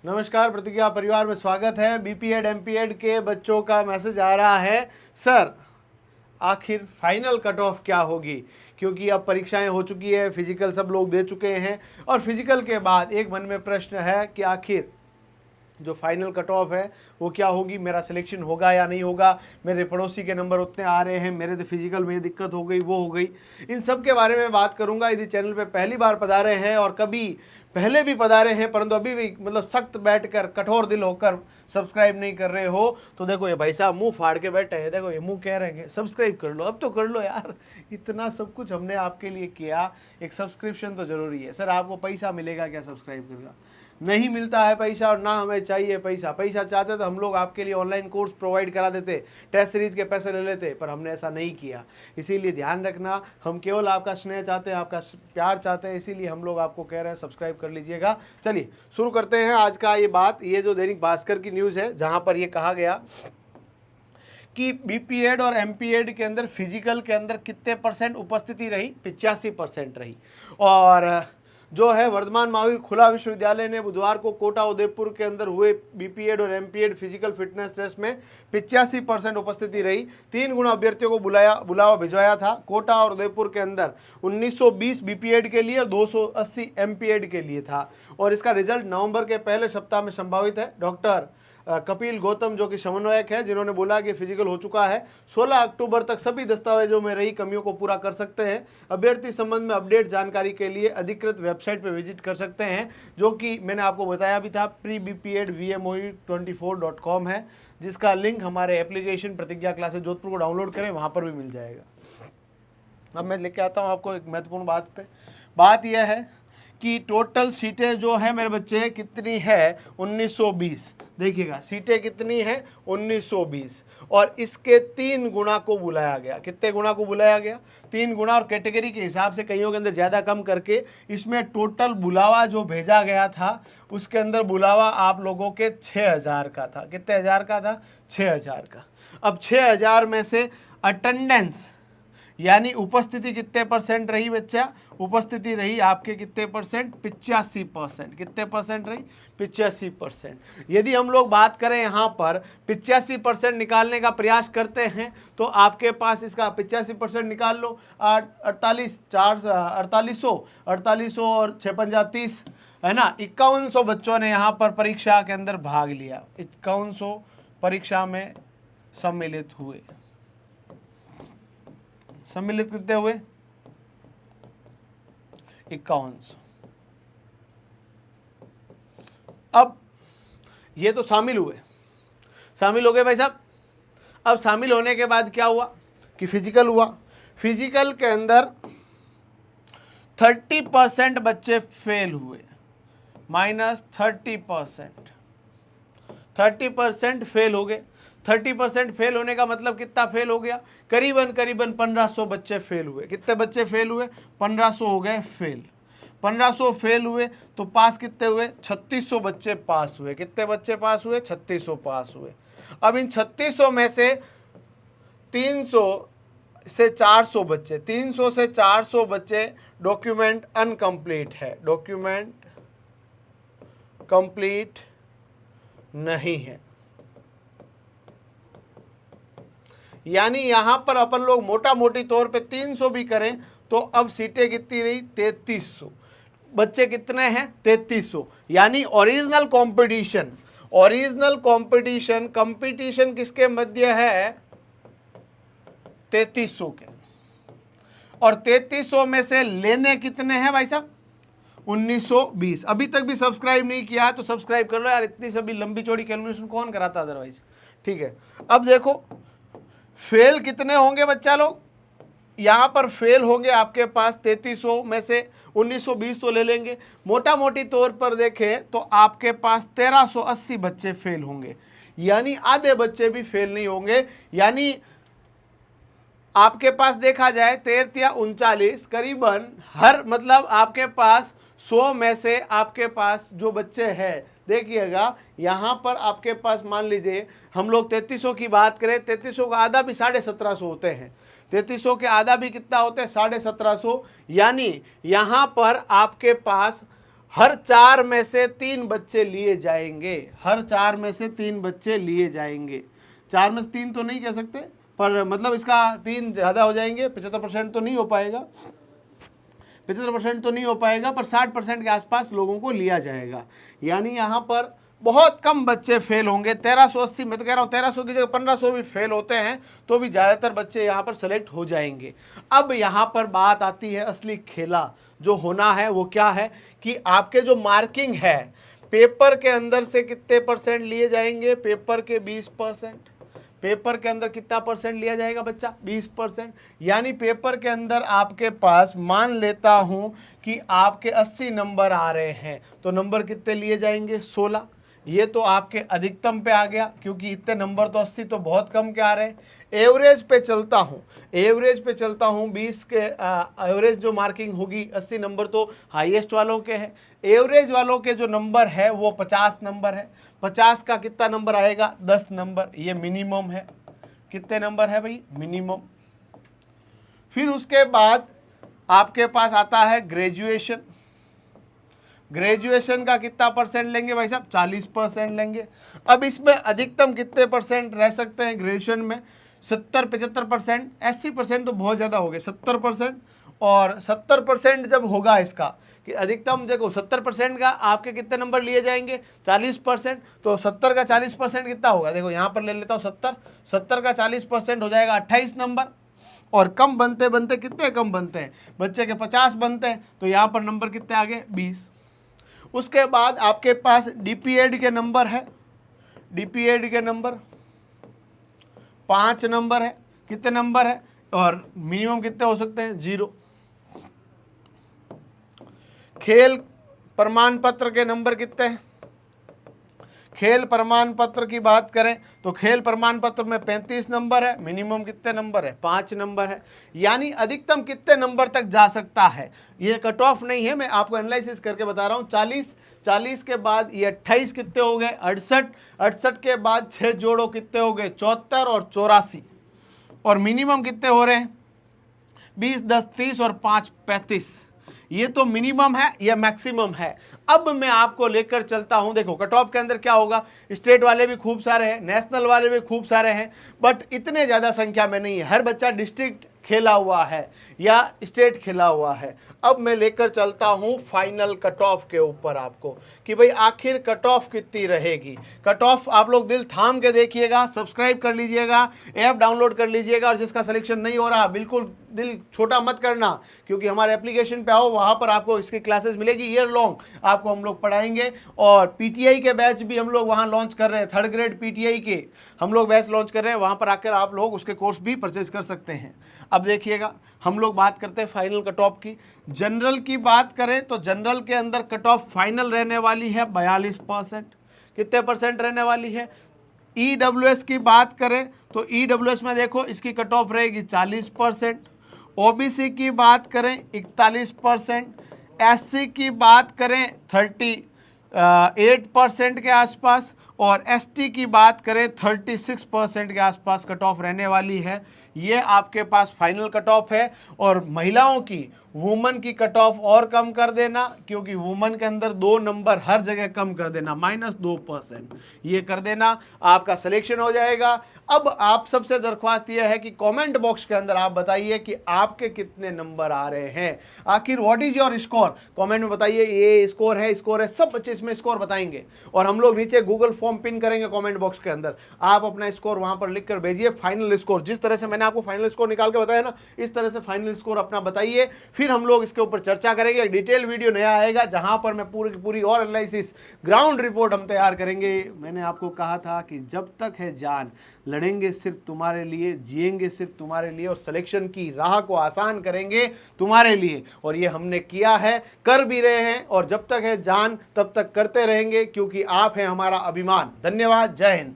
नमस्कार, प्रतिज्ञा परिवार में स्वागत है। बीपीएड एमपीएड के बच्चों का मैसेज आ रहा है, सर आखिर फाइनल कट ऑफ क्या होगी, क्योंकि अब परीक्षाएं हो चुकी है, फिजिकल सब लोग दे चुके हैं और फिजिकल के बाद एक मन में प्रश्न है कि आखिर जो फाइनल कट ऑफ है वो क्या होगी, मेरा सिलेक्शन होगा या नहीं होगा, मेरे पड़ोसी के नंबर उतने आ रहे हैं, मेरे तो फिजिकल में दिक्कत हो गई, वो हो गई। इन सब के बारे में बात करूंगा। यदि चैनल पे पहली बार पधारे हैं और कभी पहले भी पधारे हैं परंतु अभी भी सख्त बैठकर कठोर दिल होकर सब्सक्राइब नहीं कर रहे हो, तो देखो ये भाई साहब मुंह फाड़ के बैठे हैं, देखो ये मुंह कह रहे हैं सब्सक्राइब कर लो, अब तो कर लो यार, इतना सब कुछ हमने आपके लिए किया, एक सब्सक्रिप्शन तो जरूरी है। सर आपको पैसा मिलेगा क्या सब्सक्राइब करेगा? नहीं मिलता है पैसा और ना हमें चाहिए पैसा। पैसा चाहते तो हम लोग आपके लिए ऑनलाइन कोर्स प्रोवाइड करा देते, टेस्ट सीरीज के पैसे ले लेते, पर हमने ऐसा नहीं किया। इसीलिए ध्यान रखना, हम केवल आपका स्नेह चाहते हैं, आपका प्यार चाहते हैं, इसीलिए हम लोग आपको कह रहे हैं सब्सक्राइब कर लीजिएगा। चलिए शुरू करते हैं आज का ये बात। ये जो दैनिक भास्कर की न्यूज़ है जहाँ पर ये कहा गया कि बीपीएड और एमपीएड के अंदर फिजिकल के अंदर कितने परसेंट उपस्थिति रही, 85% रही। और जो है वर्धमान महावीर खुला विश्वविद्यालय ने बुधवार को कोटा उदयपुर के अंदर हुए बीपीएड और एमपीएड फिजिकल फिटनेस टेस्ट में 85% उपस्थिति रही। 3 गुना अभ्यर्थियों को बुलावा भिजवाया था। कोटा और उदयपुर के अंदर 1920 बीपीएड के लिए और 280 एमपीएड के लिए था और इसका रिजल्ट नवंबर के पहले सप्ताह में संभावित है। डॉक्टर कपिल गौतम जो कि समन्वयक है, जिन्होंने बोला कि फिजिकल हो चुका है, 16 अक्टूबर तक सभी दस्तावेजों में रही कमियों को पूरा कर सकते हैं। अभ्यर्थी संबंध में अपडेट जानकारी के लिए अधिकृत वेबसाइट पर विजिट कर सकते हैं, जो कि मैंने आपको बताया भी था, prebpedvmoe24.com है, जिसका लिंक हमारे एप्लीकेशन प्रतिज्ञा क्लासेस जोधपुर को डाउनलोड करें, वहाँ पर भी मिल जाएगा। अब मैं लेके आता हूँ आपको एक महत्वपूर्ण बात पे। बात यह है कि टोटल सीटें जो है मेरे बच्चे कितनी है, 1920। देखिएगा सीटें कितनी है, 1920, और इसके 3 गुना को बुलाया गया। कितने गुना को बुलाया गया? 3 गुना, और कैटेगरी के हिसाब से कईयों के अंदर ज़्यादा कम करके इसमें टोटल बुलावा जो भेजा गया था उसके अंदर बुलावा आप लोगों के 6000 का था। कितने हज़ार का था? 6000 का। अब 6000 में से अटेंडेंस यानी उपस्थिति कितने परसेंट रही बच्चा? उपस्थिति रही आपके कितने परसेंट? 85%। कितने परसेंट रही? 85%। यदि हम लोग बात करें यहाँ पर 85% निकालने का प्रयास करते हैं तो आपके पास इसका 85% निकाल लो, 4800 और 6×5 = 30 है ना। 5100 बच्चों ने यहाँ पर परीक्षा के अंदर भाग लिया, 5100 परीक्षा में सम्मिलित हुए। सम्मिलित कितने हुए? 5100। अब ये तो शामिल हुए, शामिल हो गए भाई साहब। अब शामिल होने के बाद क्या हुआ कि फिजिकल हुआ। फिजिकल के अंदर 30% बच्चे फेल हुए, -30%। 30% फेल हो गए। 30% फेल होने का मतलब कितना फेल हो गया? करीबन 1500 बच्चे फेल हुए। कितने बच्चे फेल हुए? 1500 हो गए फेल। 1500 फेल हुए तो पास कितने हुए? 3600 बच्चे पास हुए। कितने बच्चे पास हुए? 3600 पास हुए। अब इन 3600 में से 300 से 400 बच्चे, 300 से 400 बच्चे डॉक्यूमेंट अनकम्प्लीट है, डॉक्यूमेंट कंप्लीट नहीं है। यानी यहां पर अपन लोग मोटा मोटी तौर पे 300 भी करें तो अब सीटें कितनी रही? 3300। बच्चे कितने हैं? 3300। यानी ओरिजिनल कंपटीशन, कंपटीशन किसके मध्य है? 3300 के। और 3300 में से लेने कितने हैं भाई साहब? 1920। अभी तक भी सब्सक्राइब नहीं किया है तो सब्सक्राइब कर लो यार, इतनी सभी लंबी चौड़ी कैलकुलेशन कौन कराता अदरवाइज। ठीक है, अब देखो फेल कितने होंगे बच्चा लोग? यहाँ पर फेल होंगे आपके पास 3300 में से 1920 तो ले लेंगे, मोटा मोटी तौर पर देखें तो आपके पास 1380 बच्चे फेल होंगे, यानी आधे बच्चे भी फेल नहीं होंगे। यानी आपके पास देखा जाए 13×39 करीबन हर मतलब आपके पास 100 में से आपके पास जो बच्चे हैं, देखिएगा यहाँ पर आपके पास मान लीजिए हम लोग 3300 की बात करें, 3300 का आधा भी 1750 होते हैं, 3300 के आधा भी कितना होते हैं? 1750। यानी यहाँ पर आपके पास हर 4 में से 3 बच्चे लिए जाएंगे, हर 4 में से 3 बच्चे लिए जाएंगे। 4 में से 3 तो नहीं कह सकते, पर मतलब इसका 3 ज़्यादा हो जाएंगे, 75% तो नहीं हो पाएगा, 75% तो नहीं हो पाएगा, पर 60% के आसपास लोगों को लिया जाएगा। यानी यहाँ पर बहुत कम बच्चे फेल होंगे। 1380, मैं तो कह रहा हूँ 1300 की जगह 1500 भी फेल होते हैं तो भी ज़्यादातर बच्चे यहाँ पर सेलेक्ट हो जाएंगे। अब यहाँ पर बात आती है असली खेला जो होना है वो क्या है कि आपके जो मार्किंग है पेपर के अंदर से कितने परसेंट लिए जाएंगे, पेपर के 20%। पेपर के अंदर कितना परसेंट लिया जाएगा बच्चा, 20%। यानी पेपर के अंदर आपके पास मान लेता हूं कि आपके 80 नंबर आ रहे हैं तो नंबर कितने लिए जाएंगे, 16। ये तो आपके अधिकतम पे आ गया क्योंकि इतने नंबर तो 80 तो बहुत कम के आ रहे हैं। एवरेज पे चलता हूँ, एवरेज पे चलता हूँ, 20 के एवरेज जो मार्किंग होगी 80 नंबर तो हाईएस्ट वालों के हैं। एवरेज वालों के जो नंबर है वो 50 नंबर है। 50 का कितना नंबर आएगा, 10 नंबर, ये मिनिमम है। कितने नंबर है भाई, मिनिमम। फिर उसके बाद आपके पास आता है ग्रेजुएशन। ग्रेजुएशन का कितना परसेंट लेंगे भाई साहब, 40% लेंगे। अब इसमें अधिकतम कितने परसेंट रह सकते हैं ग्रेजुएशन में, 70-75%। 80% तो बहुत ज़्यादा हो गए, 70%। और 70% जब होगा इसका कि अधिकतम देखो 70% का आपके कितने नंबर लिए जाएंगे, 40%। तो 70 का 40% कितना होगा, देखो यहाँ पर ले लेता हूँ 70 का 40% हो जाएगा 28 नंबर। और कम बनते बनते कितने कम बनते हैं, बच्चे के 50 बनते हैं तो यहाँ पर नंबर कितने आ गए, 20। उसके बाद आपके पास डीपीएड के नंबर है, डीपीएड के नंबर 5 नंबर है। कितने नंबर है और मिनिमम कितने हो सकते हैं, 0। खेल प्रमाण पत्र के नंबर कितने हैं, खेल प्रमाण पत्र की बात करें तो खेल प्रमाण पत्र में 35 नंबर है, मिनिमम कितने नंबर है, 5 नंबर है। यानी अधिकतम कितने नंबर तक जा सकता है, ये कट ऑफ नहीं है, मैं आपको एनालिसिस करके बता रहा हूँ। 40 के बाद ये 28 कितने हो गए, 68 के बाद 6 जोड़ो कितने हो गए, 74 और 84। और मिनिमम कितने हो रहे हैं, 20, 10, 30 और 5, 35। ये तो मिनिमम है, ये मैक्सिमम है। अब मैं आपको लेकर चलता हूं, देखो कट ऑफ के अंदर क्या होगा, स्टेट वाले भी खूब सारे हैं, नेशनल वाले भी खूब सारे हैं, बट इतने ज़्यादा संख्या में नहीं है। हर बच्चा डिस्ट्रिक्ट खेला हुआ है या स्टेट खेला हुआ है। अब मैं लेकर चलता हूं फाइनल कट ऑफ के ऊपर आपको कि भाई आखिर कट ऑफ कितनी रहेगी। कट ऑफ आप लोग दिल थाम के देखिएगा, सब्सक्राइब कर लीजिएगा, ऐप डाउनलोड कर लीजिएगा। और जिसका सिलेक्शन नहीं हो रहा बिल्कुल दिल छोटा मत करना, क्योंकि हमारे एप्लीकेशन पे आओ, वहाँ पर आपको इसकी क्लासेस मिलेगी, ईयर लॉन्ग आपको हम लोग पढ़ाएंगे। और पीटीआई के बैच भी हम लोग वहाँ लॉन्च कर रहे हैं, 3rd ग्रेड पीटीआई के हम लोग बैच लॉन्च कर रहे हैं, वहाँ पर आकर आप लोग उसके कोर्स भी परचेज कर सकते हैं। अब देखिएगा हम लोग बात करते हैं फाइनल कट ऑफ की। जनरल की बात करें तो जनरल के अंदर कट ऑफ फाइनल रहने वाली है 42%। कितने परसेंट रहने वाली है। ईडब्ल्यूएस की बात करें तो ईडब्ल्यूएस में देखो इसकी कट ऑफ रहेगी 40%। ओबीसी की बात करें 41%। एससी की बात करें 38% के आसपास। और एसटी की बात करें 36% के आसपास कट ऑफ रहने वाली है। ये आपके पास फाइनल कट ऑफ है। और महिलाओं की, वुमन की कट ऑफ और कम कर देना, क्योंकि वुमन के अंदर 2 नंबर हर जगह कम कर देना, -2%, ये कर देना, आपका सिलेक्शन हो जाएगा। अब आप सबसे दरख्वास्त यह है कि कमेंट बॉक्स के अंदर आप बताइए कि आपके कितने नंबर आ रहे हैं, आखिर what is your score, comment में बताइए। ये स्कोर है, स्कोर है, सब बच्चे इसमें स्कोर बताएंगे। और हम लोग नीचे गूगल फॉर्म पिन करेंगे कमेंट बॉक्स के अंदर, आप अपना स्कोर वहां पर लिख कर भेजिए। फाइनल स्कोर, जिस तरह से मैंने आपको फाइनल स्कोर निकाल के बताया ना, इस तरह से फाइनल स्कोर अपना बताइए। फिर हम लोग इसके ऊपर चर्चा करेंगे। डिटेल वीडियो नया आएगा जहां पर मैं पूरी की पूरी और एनालिसिस, ग्राउंड रिपोर्ट हम तैयार करेंगे। मैंने आपको कहा था कि जब तक है जान लड़ेंगे सिर्फ तुम्हारे लिए, जिएंगे सिर्फ तुम्हारे लिए, और सिलेक्शन की राह को आसान करेंगे तुम्हारे लिए। और ये हमने किया है, कर भी रहे हैं, और जब तक है जान तब तक करते रहेंगे, क्योंकि आप हैं हमारा अभिमान। धन्यवाद, जय हिंद।